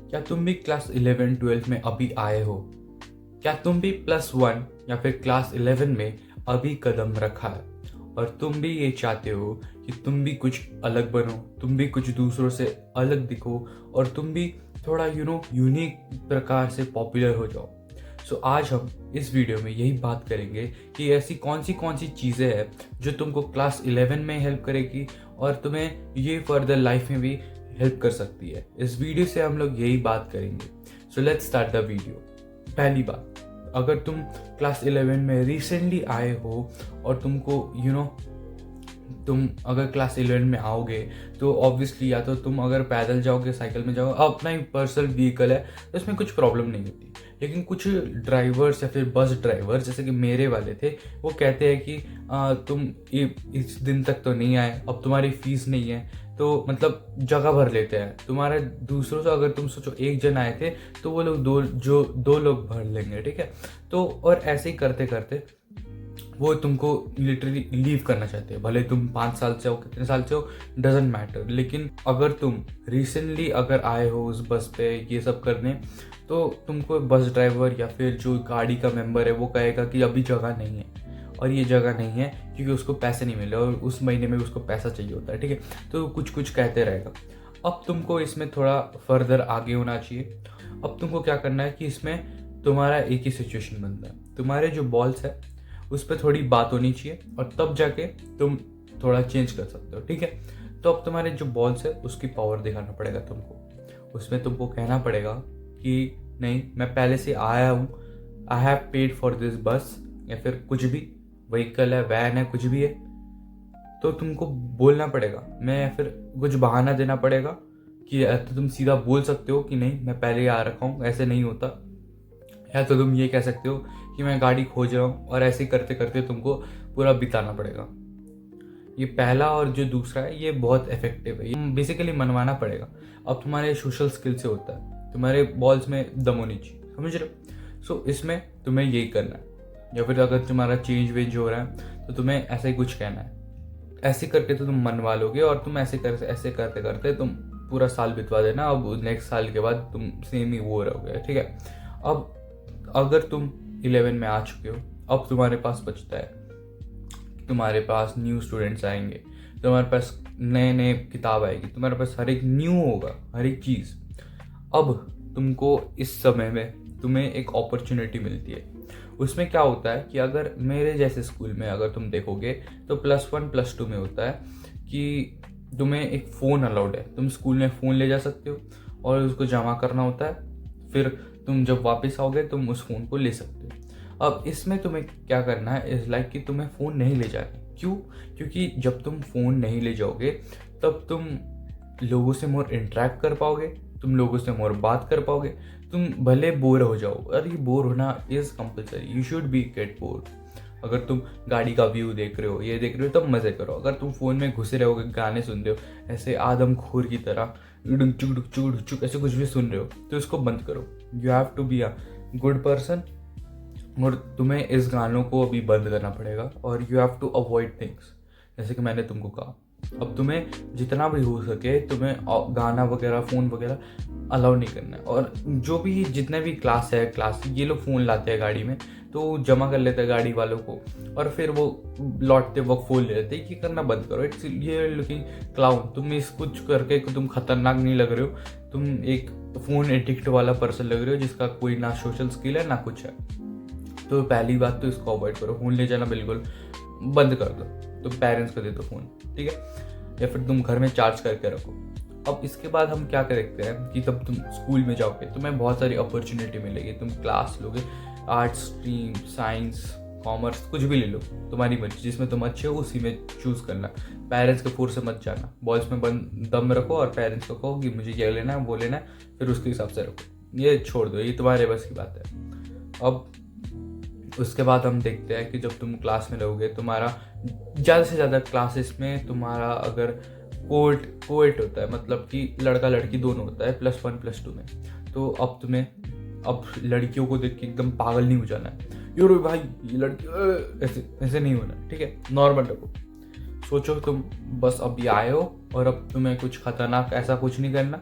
क्या तुम भी क्लास 11-12 में अभी आए हो? क्या तुम भी +1 या फिर क्लास 11 में अभी कदम रखा है और तुम भी ये चाहते हो कि तुम भी कुछ अलग बनो, तुम भी कुछ दूसरों से अलग दिखो और तुम भी थोड़ा यूनिक प्रकार से पॉपुलर हो जाओ? सो आज हम इस वीडियो में यही बात करेंगे कि ऐसी कौन सी चीज़ें हैं जो तुमको क्लास 11 में हेल्प करेगी और तुम्हें ये फर्दर लाइफ में भी हेल्प कर सकती है। इस वीडियो से हम लोग यही बात करेंगे। So let's start the video. पहली बात, अगर तुम क्लास 11 में रिसेंटली आए हो और तुमको तुम अगर क्लास 11 में आओगे तो ऑब्वियसली या तो तुम अगर पैदल जाओगे, साइकिल में जाओगे, अपना ही पर्सनल व्हीकल है तो इसमें कुछ प्रॉब्लम नहीं होती। लेकिन कुछ ड्राइवर्स या फिर बस ड्राइवर्स जैसे कि मेरे वाले थे, वो कहते हैं कि तुम इस दिन तक तो नहीं आए, अब तुम्हारी फीस नहीं है, तो मतलब जगह भर लेते हैं तुम्हारे दूसरों से। अगर तुम सोचो एक जन आए थे तो वो लोग दो लोग भर लेंगे, ठीक है। तो और ऐसे ही करते करते वो तुमको लिटरली लीव करना चाहते हैं, भले तुम 5 साल से हो, कितने साल से हो, डजेंट मैटर। लेकिन अगर तुम रिसेंटली अगर आए हो उस बस पे ये सब करने, तो तुमको बस ड्राइवर या फिर जो गाड़ी का मेंबर है वो कहेगा कि अभी जगह नहीं है, और ये जगह नहीं है क्योंकि उसको पैसे नहीं मिले और उस महीने में उसको पैसा चाहिए होता है, ठीक है। तो कुछ कुछ कहते रहेगा। अब तुमको इसमें थोड़ा फर्दर आगे होना चाहिए। अब तुमको क्या करना है कि इसमें तुम्हारा एक ही सिचुएशन बनता है, तुम्हारे जो बॉल्स है उस पर थोड़ी बात होनी चाहिए और तब जाके तुम थोड़ा चेंज कर सकते हो, ठीक है। तो अब तुम्हारे जो बॉल्स है उसकी पावर दिखाना पड़ेगा तुमको। उसमें तुमको कहना पड़ेगा कि नहीं, मैं पहले से आया हूँ, I have paid for this बस, या फिर कुछ भी व्हीकल है, वैन है, कुछ भी है, तो तुमको बोलना पड़ेगा। मैं या फिर कुछ बहाना देना पड़ेगा कि या तो तुम सीधा बोल सकते हो कि नहीं मैं पहले ही आ रखा हूँ, ऐसे नहीं होता, या तो तुम ये कह सकते हो कि मैं गाड़ी खोज रहा हूँ, और ऐसे करते करते तुमको पूरा बिताना पड़ेगा। ये पहला और जो दूसरा है ये बहुत इफेक्टिव है, ये बेसिकली मनवाना पड़ेगा। अब तुम्हारे सोशल स्किल से होता है, तुम्हारे बॉल्स में दम होनी चाहिए, समझ रहे हो। सो इसमें तुम्हें यही करना है। या फिर अगर तुम्हारा चेंज वेंज हो रहा है तो तुम्हें ऐसा ही कुछ कहना है। ऐसे करके तो तुम मनवा लोगे और तुम ऐसे करते करते तुम पूरा साल बितवा देना। अब नेक्स्ट साल के बाद तुम सेम ही वो रहोगे, ठीक है। अब अगर तुम 11 में आ चुके हो, अब तुम्हारे पास बचता है, तुम्हारे पास न्यू स्टूडेंट्स आएंगे, तुम्हारे पास नए नए किताब आएगी, तुम्हारे पास हर एक न्यू होगा, हर एक चीज़। अब तुमको इस समय में तुम्हें एक अपॉर्चुनिटी मिलती है। उसमें क्या होता है कि अगर मेरे जैसे स्कूल में अगर तुम देखोगे तो +1 +2 में होता है कि तुम्हें एक फ़ोन अलाउड है, तुम स्कूल में फ़ोन ले जा सकते हो और उसको जमा करना होता है, फिर तुम जब वापस आओगे तुम उस फ़ोन को ले सकते हो। अब इसमें तुम्हें क्या करना है, इज़ लाइक कि तुम्हें फ़ोन नहीं ले जाना। क्यों? क्योंकि जब तुम फ़ोन नहीं ले जाओगे तब तुम लोगों से मोर इंटरेक्ट कर पाओगे, तुम लोगों से मोर बात कर पाओगे। तुम भले बोर हो जाओ, और ये बोर होना is compulsory, you should be get bored. अगर तुम गाड़ी का व्यू देख रहे हो, ये देख रहे हो, तब मज़े करो। अगर तुम फ़ोन में घुसे रहोगे, गाने सुन रहे हो ऐसे आदमखोर की तरह, डुक चुक चुक ऐसे कुछ भी सुन रहे हो, तो इसको बंद करो। You have to be a good person, और तुम्हें इस गानों को अभी बंद करना पड़ेगा, और you have to avoid things, जैसे कि मैंने तुमको कहा। अब तुम्हें जितना भी हो सके तुम्हें गाना वगैरह, फ़ोन वगैरह अलाउ नहीं करना है। और जो भी जितने भी क्लास ये लोग फ़ोन लाते हैं गाड़ी में, तो जमा कर लेते हैं गाड़ी वालों को, और फिर वो लौटते वक्त फ़ोन ले लेते हैं। ये करना बंद करो। इट्स ये लुकिंग क्लाउन, तुम इस कुछ करके तुम खतरनाक नहीं लग रहे हो, तुम एक फ़ोन एडिक्ट वाला पर्सन लग रहे हो जिसका कोई ना सोशल स्किल है ना कुछ है। तो पहली बात तो इसको अवॉइड करो, फ़ोन ले जाना बिल्कुल बंद कर दो। तुम पेरेंट्स को दे दो फ़ोन, ठीक है, या फिर तुम घर में चार्ज करके रखो। अब इसके बाद हम क्या देखते हैं कि तब तुम स्कूल में जाओगे तुम्हें बहुत सारी अपॉर्चुनिटी मिलेगी। तुम क्लास लोगे, आर्ट्स स्ट्रीम, साइंस, कॉमर्स, कुछ भी ले लो, तुम्हारी मर्जी, जिसमें तुम अच्छे हो उसी में चूज़ करना। पेरेंट्स के फोर्स से मत जाना, बॉयज़ में दम रखो और पेरेंट्स को कहो कि मुझे ये लेना है, वो लेना है, फिर उसके हिसाब से रखो। ये छोड़ दो, ये तुम्हारे बस की बात है। अब उसके बाद हम देखते हैं कि जब तुम क्लास में रहोगे, तुम्हारा ज़्यादा से ज़्यादा क्लासेस में तुम्हारा अगर कोएट होता है, मतलब कि लड़का लड़की दोनों होता है +1 +2 में, तो अब तुम्हें लड़कियों को देख के एकदम पागल नहीं हो जाना है, यो रे भाई ये लड़की, ऐसे ऐसे नहीं होना, ठीक है, नॉर्मल रखो। सोचो तुम बस अभी आए हो और अब तुम्हें कुछ खतरनाक ऐसा कुछ नहीं करना,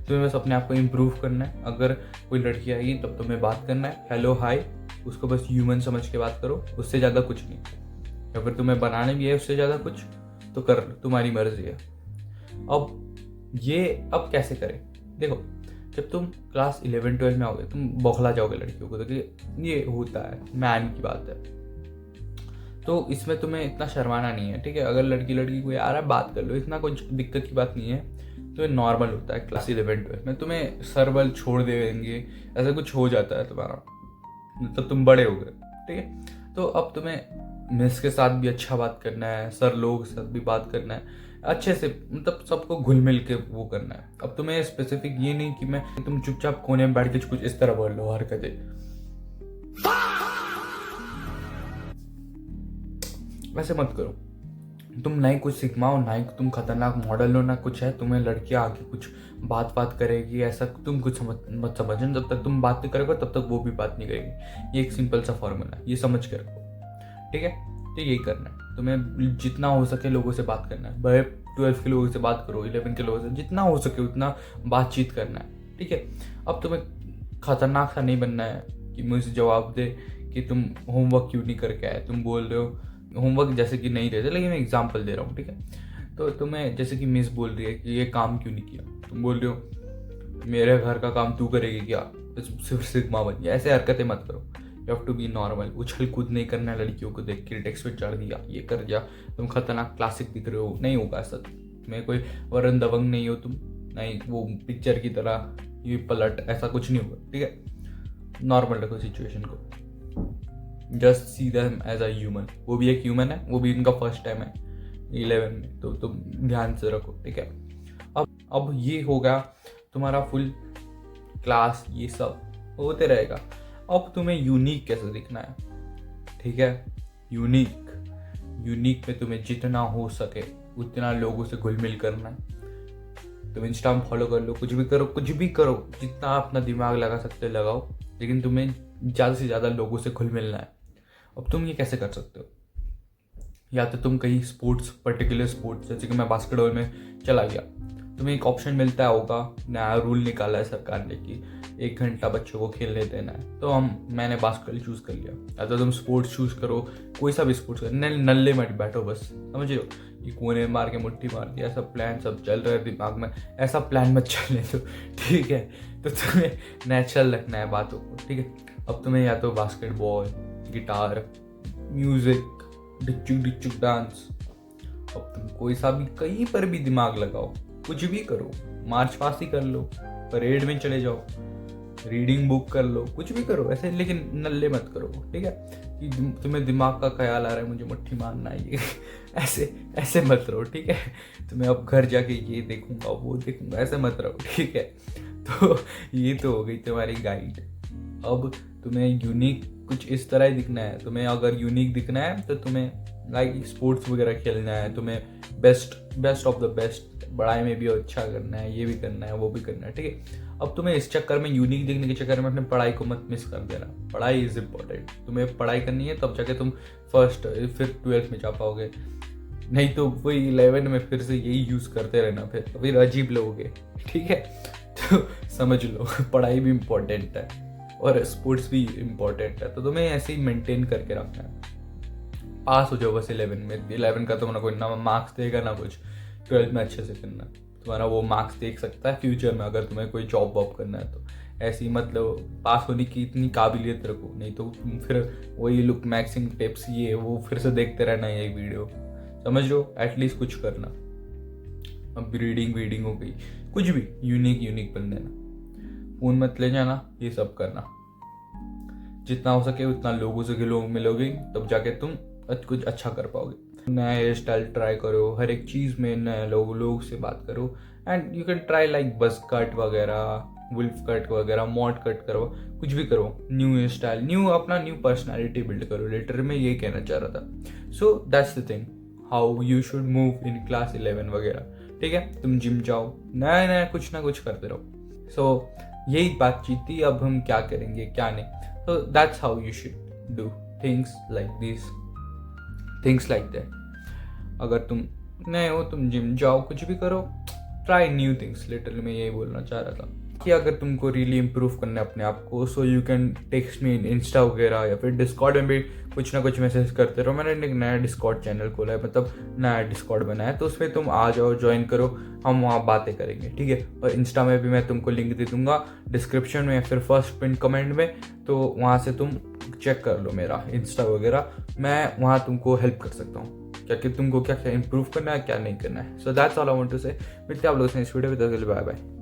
तुम्हें बस अपने आप को इम्प्रूव करना है। अगर कोई लड़की आएगी तब तुम्हें बात करना है, हेलो हाय, उसको बस ह्यूमन समझ के बात करो, उससे ज़्यादा कुछ नहीं। या फिर तुम्हें बनाने भी है उससे ज़्यादा कुछ तो कर, तुम्हारी मर्जी है। अब कैसे करें? देखो, जब तुम क्लास 11-12 में आओगे तुम बौखला जाओगे लड़कियों को, तो ये होता है, मैन की बात है। तो इसमें तुम्हें इतना शर्माना नहीं है, ठीक है। अगर लड़की कोई आ रहा है बात कर लो, इतना कुछ दिक्कत की बात नहीं है। तो ये नॉर्मल होता है क्लास 11-12 में। तुम्हें सरबल छोड़ देंगे, ऐसा कुछ हो जाता है तुम्हारा, मतलब तुम बड़े हो गए, ठीक है। तो अब तुम्हें मिस के साथ भी अच्छा बात करना है, सर लोगों के साथ भी बात करना है अच्छे से, मतलब सबको घुल मिल के वो करना है। अब तुम्हें स्पेसिफिक ये नहीं कि तुम चुपचाप कोने में बैठ के कुछ इस तरह बोल लो हरकतें, वैसे मत करो। तुम ना ही कुछ सिखवाओ, ना ही तुम खतरनाक मॉडल हो, ना कुछ है। तुम्हें लड़कियां आके कुछ बात करेगी ऐसा तुम कुछ मत समझना। जब तक तुम बात नहीं करोगे तब तक वो भी बात नहीं करेगी। ये एक सिंपल सा फॉर्मूला है, ये समझ के रखो, ठीक है। तो यही करना है तुम्हें, जितना हो सके लोगों से बात करना है। भाई 12 के लोगों से बात करो, 11 के लोगों से, जितना हो सके उतना बातचीत करना है, ठीक है। अब तुम्हें खतरनाक सा नहीं बनना है कि मुझे जवाब दे कि तुम होमवर्क क्यों नहीं करके आए। तुम बोल रहे हो होमवर्क जैसे कि नहीं रहते, लेकिन मैं एग्जाम्पल दे रहा हूँ, ठीक है। तो तुम्हें जैसे कि मिस बोल रही है कि ये काम क्यों नहीं किया, तुम बोल रहे हो मेरे घर का काम तू करेगी क्या, सिर्फ सिग्मा बन गया। ऐसे हरकतें मत करो। You have to be normal. उछल कूद नहीं करना है लड़कियों को देख के, डेस्क पे चढ़ दिया, ये कर दिया, तुम खतरनाक क्लासिक दिख रहे हो, नहीं होगा ऐसा। तुम्हें कोई वरुण दबंग नहीं हो तुम, नहीं वो पिक्चर की तरह ये पलट, ऐसा कुछ नहीं होगा, ठीक है। नॉर्मल रखो सिचुएशन को, just see them as a human. वो भी एक ह्यूमन है, वो भी इनका फर्स्ट टाइम है 11 में, तो तुम ध्यान से रखो, ठीक है। अब ये होगा तुम्हारा फुल क्लास, ये सब होते रहेगा। अब तुम्हें यूनिक कैसे दिखना है, ठीक है। यूनिक में तुम्हें जितना हो सके उतना लोगों से घुल मिल करना है। तुम इंस्टा में फॉलो कर लो, कुछ भी करो, जितना अपना दिमाग लगा सकते लगाओ, लेकिन तुम्हें ज़्यादा से ज़्यादा लोगों से घुल मिलना है। अब तुम ये कैसे कर सकते हो? या तो तुम कहीं पर्टिकुलर स्पोर्ट्स, जैसे कि मैं बास्केटबॉल में चला गया, तुम्हें एक ऑप्शन मिलता होगा, नया रूल निकाला है सरकार ने कि 1 घंटा बच्चों को खेलने देना है, तो मैंने बास्केटबॉल चूज़ कर लिया। या तो तुम स्पोर्ट्स चूज़ करो, कोई सा भी स्पोर्ट्स करो, नल्ले मत बैठो, बस समझ रहे हो, ये कोने मार के मुट्ठी मार दिया, ऐसा प्लान सब चल रहा है दिमाग में, ऐसा प्लान मत चलने दो, ठीक है। तो तुम्हें नेचुरल रखना है बातों को, ठीक है। अब तुम्हें या तो बास्केटबॉल, गिटार, म्यूजिक, डिचुक डांस, अब तुम कोई सा भी कहीं पर भी दिमाग लगाओ, कुछ भी करो, मार्च पास ही कर लो, परेड में चले जाओ, रीडिंग बुक कर लो, कुछ भी करो ऐसे, लेकिन नल्ले मत करो, ठीक है। कि तुम्हें दिमाग का ख्याल आ रहा है मुझे मुट्ठी मारना है, ये ऐसे मत रहो, ठीक है। तुम्हें अब घर जाके ये देखूंगा वो देखूंगा, ऐसे मत रहो, ठीक है। तो ये तो हो गई तुम्हारी गाइड। अब तुम्हें यूनिक कुछ इस तरह ही दिखना है। तुम्हें अगर यूनिक दिखना है तो तुम्हें लाइक स्पोर्ट्स वगैरह खेलना है, तुम्हें बेस्ट ऑफ द बेस्ट, पढ़ाई में भी अच्छा करना है, ये भी करना है वो भी करना है, ठीक है। अब तुम्हें इस चक्कर में, यूनिक दिखने के चक्कर में अपने पढ़ाई को मत मिस कर देना। पढ़ाई इज इम्पोर्टेंट। तुम्हें पढ़ाई करनी है तब जाके तुम फर्स्ट फिर 12th में जा पाओगे, नहीं तो वही 11 में फिर से यही यूज़ करते रहना, फिर अजीब लोगे, ठीक है। तो समझ लो पढ़ाई भी इम्पोर्टेंट है और स्पोर्ट्स भी इम्पोर्टेंट है, तो तुम्हें ऐसे ही मेंटेन करके रखना है। पास हो जाओ बस 11 में। 11 का तुम्हारा कोई ना मार्क्स देगा ना कुछ, 12th में अच्छे से करना, तुम्हारा वो मार्क्स देख सकता है फ्यूचर में, अगर तुम्हें कोई जॉब वॉब करना है तो। ऐसे ही मतलब पास होने की इतनी काबिलियत रखो, नहीं तो तुम फिर वही लुक मैक्सिंग टिप्स ये वो फिर से देखते रहना ये वीडियो, समझ लो। एटलीस्ट कुछ करना। अब रीडिंग हो गई, कुछ भी यूनिक बन देना, फोन मत ले जाना, ये सब करना। जितना हो सके उतना लोगों से मिलोगे, तब जाके तुम कुछ अच्छा कर पाओगे। नया हेयर स्टाइल ट्राई करो, हर एक चीज़ में नए लोग से बात करो, and you can try like बस कट वगैरह, वुल्फ कट वगैरह, मॉड कट करो, कुछ भी करो, न्यू हेयर स्टाइल, अपना न्यू पर्सनैलिटी बिल्ड करो। लेटर में ये कहना चाह रहा था। So that's the thing, how you should move in class 11 वगैरह, ठीक है। तुम जिम जाओ, नया कुछ ना कुछ करते रहो। सो यही बातचीत थी। अब हम क्या करेंगे क्या नहीं, तो that's how you should do things like this, things like that. अगर तुम नए हो तुम जिम जाओ, कुछ भी करो, ट्राई न्यू थिंग्स, लिटरली मैं यही बोलना चाह रहा था कि अगर तुमको रियली इम्प्रूव करना है अपने आप को, so you can text me in Insta वगैरह या फिर डिस्कॉर्ड में भी कुछ ना कुछ मैसेज करते रहो। मैंने एक नया डिस्कॉर्ड चैनल खोला है, मतलब नया डिस्कॉर्ड बनाया है, तो उसमें तुम आ जाओ, ज्वाइन करो, हम वहाँ बातें करेंगे, ठीक है। और इंस्टा में भी मैं तुमको लिंक दे दूंगा डिस्क्रिप्शन में या फिर फर्स्ट पिन कमेंट में, तो वहाँ से तुम चेक कर लो मेरा इंस्टा वगैरह, मैं वहाँ तुमको हेल्प कर सकता हूँ क्या कि तुमको क्या क्या इंप्रूव करना है, क्या नहीं करना है। So that's all I want to say. मिलते हैं आप लोगों से इस वीडियो में, बाय बाय।